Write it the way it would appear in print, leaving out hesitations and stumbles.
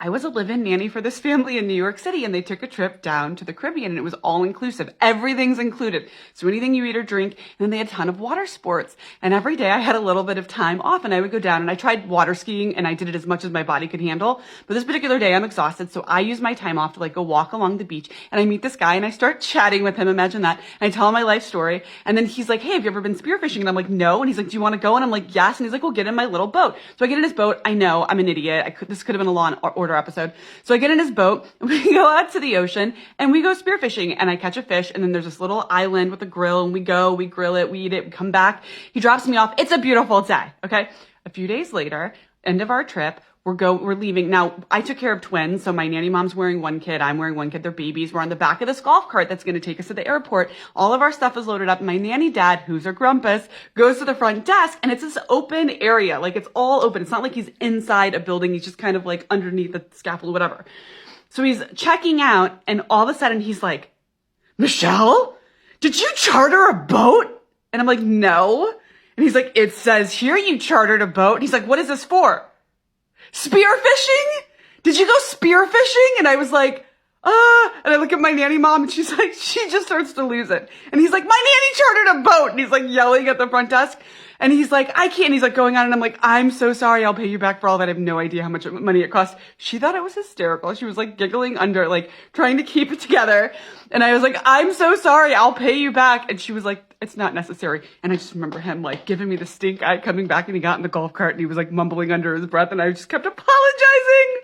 I was a live-in nanny for this family in New York City, and they took a trip down to the Caribbean, and it was all inclusive. Everything's included. So anything you eat or drink, and then they had a ton of water sports. And every day I had a little bit of time off, and I would go down, and I tried water skiing, and I did it as much as my body could handle. But this particular day I'm exhausted, so I use my time off to like go walk along the beach, and I meet this guy, and I start chatting with him. Imagine that. And I tell him my life story, and then he's like, hey, have you ever been spearfishing? And I'm like, no. And he's like, do you want to go? And I'm like, yes. And he's like, well, get in my little boat. So I get in his boat. I know I'm an idiot. This could have been a Law and Order episode. So I get in his boat, we go out to the ocean, and we go spearfishing, and I catch a fish, and then there's this little island with a grill, and we grill it, we eat it, we come back. He drops me off. It's a beautiful day, okay? A few days later, end of our trip, we're leaving. Now, I took care of twins, so my nanny mom's wearing one kid, I'm wearing one kid, they're babies. We're on the back of this golf cart that's going to take us to the airport. All of our stuff is loaded up. My nanny dad, who's a grumpus, goes to the front desk, and it's this open area. Like, it's all open. It's not like he's inside a building. He's just kind of like underneath the scaffold, whatever. So he's checking out, and all of a sudden he's like, Michelle, did you charter a boat? And I'm like, no. And he's like, it says here you chartered a boat. And he's like, what is this for? Spearfishing? Did you go spearfishing? And I was like, and I look at my nanny mom, and she's like, she just starts to lose it. And he's like, my nanny chartered a boat. And he's like yelling at the front desk. And he's like, I can't. And he's like going on. And I'm like, I'm so sorry. I'll pay you back for all that. I have no idea how much money it cost. She thought it was hysterical. She was like giggling under, like trying to keep it together. And I was like, I'm so sorry. I'll pay you back. And she was like, it's not necessary. And I just remember him like giving me the stink eye coming back, and he got in the golf cart and he was like mumbling under his breath, and I just kept apologizing.